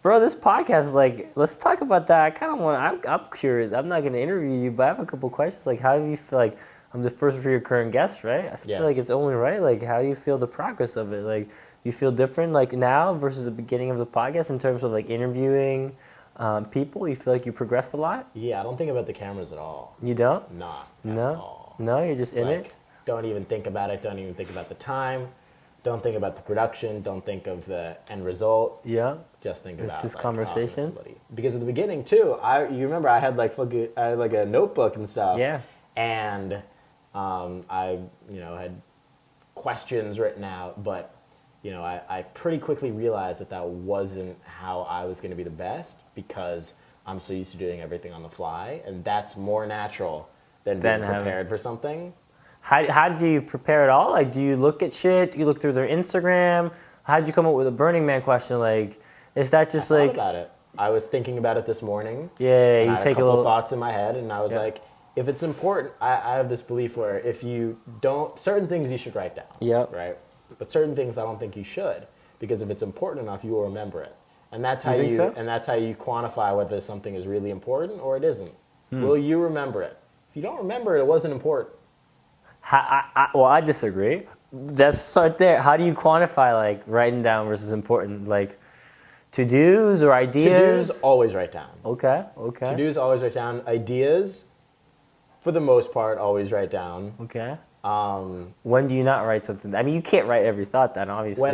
Bro, this podcast is like, let's talk about that. I kind of want. I'm curious. I'm not gonna interview you, but I have a couple questions. Like, how do you feel? Like, I'm the first recurring guest, right? I feel like it's only right. Like, how do you feel the progress of it? Like, you feel different like now versus the beginning of the podcast in terms of like interviewing people? You feel like you progressed a lot? Yeah, I don't think about the cameras at all. You don't? Not No. at all. No, you're just in it. Don't even think about it. Don't even think about the time. Don't think about the production. Don't think of the end result. Yeah. Just think about It's just like, conversation. talking to somebody. Because at the beginning too, you remember I had like a notebook and stuff. Yeah. And I had questions written out, but I pretty quickly realized that wasn't how I was going to be the best because I'm so used to doing everything on the fly, and that's more natural than being prepared for something. How do you prepare it all? Like, do you look at shit? Do you look through their Instagram? How did you come up with a Burning Man question? Like, is that just I thought about it. I was thinking about it this morning. Yeah, you I had take a couple little thoughts in my head, and I was like, if it's important, I have this belief where if you don't, certain things you should write down. Yep. Right? But certain things I don't think you should, because if it's important enough, you will remember it. And that's how and that's how you quantify whether something is really important or it isn't. Will you remember it? If you don't remember it, it wasn't important. Well, I disagree. Let's start there. How do you quantify like writing down versus important? Like to-dos or ideas? To-dos, always write down. Okay. To-dos, always write down. Ideas, for the most part, always write down. Okay. When do you not write something? I mean, you can't write every thought then, obviously.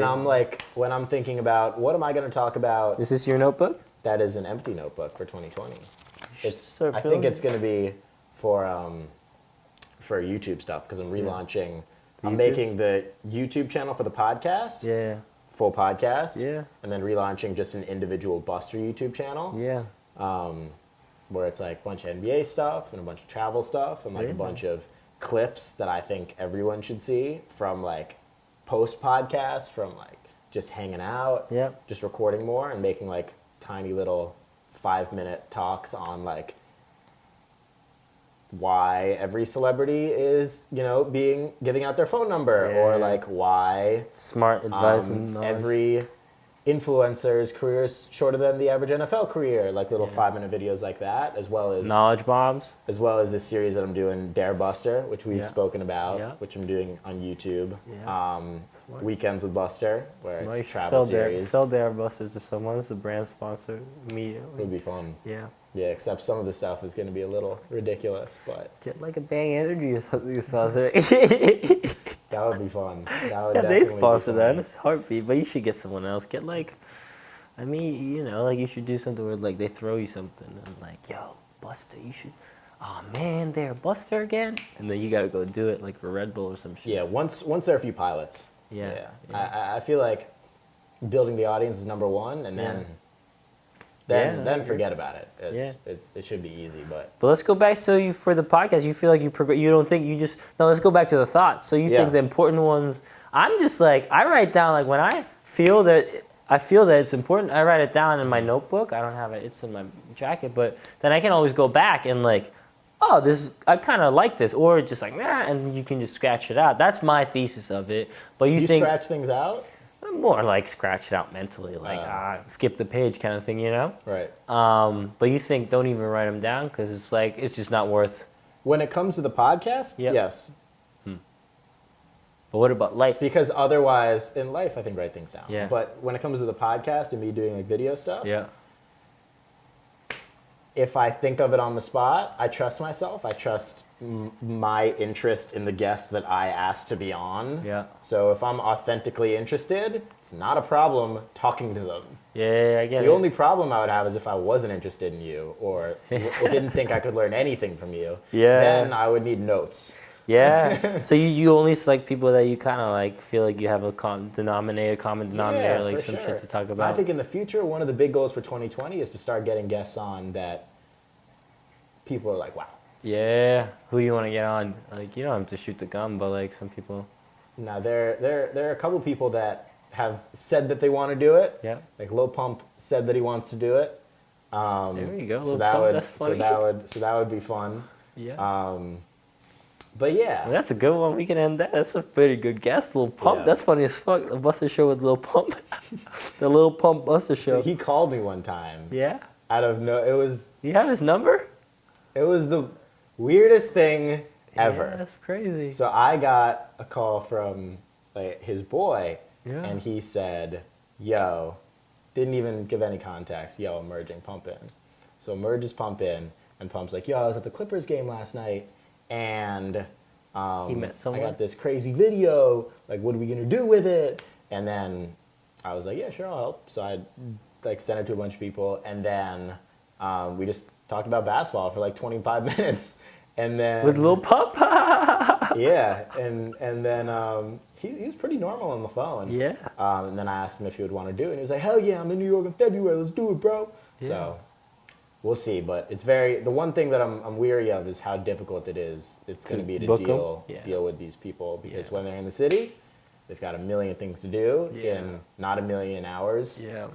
When I'm thinking about what am I going to talk about. Is this your notebook? That is an empty notebook for 2020. I think it's going to be for YouTube stuff because I'm relaunching. I'm making the YouTube channel for the podcast. Yeah. Full podcast. Yeah. And then relaunching just an individual Buster YouTube channel. Yeah. Where it's like a bunch of NBA stuff and a bunch of travel stuff and like a bunch of clips that I think everyone should see from like post podcast, from like just hanging out, just recording more and making like tiny little 5-minute talks on like why every celebrity is giving out their phone number or like why smart advice and every influencer's career is shorter than the average NFL career, like little 5-minute videos like that, as well as knowledge bombs, as well as this series that I'm doing, Dare Buster, which we've spoken about, which I'm doing on YouTube. Weekends with Buster, where it's a travel series. Sell Dare Buster to someone. It's a brand sponsor immediately. It would be fun. Yeah. Yeah, except some of the stuff is going to be a little ridiculous, but get like a Bang Energy or something sponsor. That would be fun. That would they sponsor that. It's heartbeat, but you should get someone else. Get like, I mean, like you should do something where like they throw you something and like, yo, Buster, you should. Oh man, they're Buster again, and then you gotta go do it like for Red Bull or some shit. Yeah, once there are a few pilots. Yeah. I feel like building the audience is number one, and then forget about it. It should be easy, but let's go back. So you for the podcast, you feel like you don't think you just no. Let's go back to the thoughts. So you think the important ones. I'm just like I write down like when I feel that it's important. I write it down in my notebook. I don't have it. It's in my jacket, but then I can always go back and like, oh, I kind of like this, or just like nah, and you can just scratch it out. That's my thesis of it. But you think scratch things out? More like scratch it out mentally, like skip the page kind of thing, Right. But you think don't even write them down because it's like it's just not worth. When it comes to the podcast, yes. But what about life? Because otherwise, in life, I think write things down. Yeah. But when it comes to the podcast and me doing like video stuff, if I think of it on the spot, I trust myself. I trust my interest in the guests that I asked to be on. Yeah. So if I'm authentically interested, it's not a problem talking to them. Yeah, I get it. The only problem I would have is if I wasn't interested in you or didn't think I could learn anything from you. Yeah. Then I would need notes. Yeah. So you only select people that you kind of like feel like you have a common denominator, like some shit to talk about. I think in the future, one of the big goals for 2020 is to start getting guests on that people are like, wow. Yeah. Who you want to get on? Like you don't have to shoot the gun, but like some people. Now there are a couple people that have said that they want to do it. Yeah. Like Lil Pump said that he wants to do it. There you go. So that would be fun. Yeah. But yeah, That's a good one. We can end that. That's a pretty good guess. Lil Pump. Yeah. That's funny as fuck. The Buster Show with Lil Pump. The Lil Pump Buster so Show. he called me one time. Yeah. Out of no, You have his number? it was the weirdest thing ever. Yeah, that's crazy. So I got a call from like his boy, Yeah. and he said, "Yo," didn't even give any context. "Yo, emerging pump in." So emerges pump in, and Pump's like, "Yo, I was at the Clippers game last night, and He met I someone? got this crazy video. Like, what are we gonna do with it?" And then I was like, "Yeah, sure, I'll help." So I like sent it to a bunch of people, and then we just talked about basketball for like 25 minutes, and then With Lil Pump? yeah, and then he was pretty normal on the phone. Yeah. And then I asked him if he would want to do it, and he was like, "Hell yeah, I'm in New York in February. Let's do it, bro." Yeah. So we'll see, but it's the one thing that I'm weary of is how difficult it's going to be to book 'em? deal Yeah. with these people, because Yeah. when they're in the city, they've got a million things to do Yeah. in not a million hours. Yeah.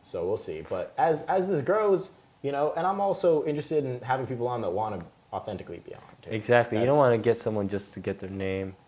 So we'll see. But as this grows, and I'm also interested in having people on that want to authentically be on. Too. Exactly. You That's- don't want to get someone just to get their name.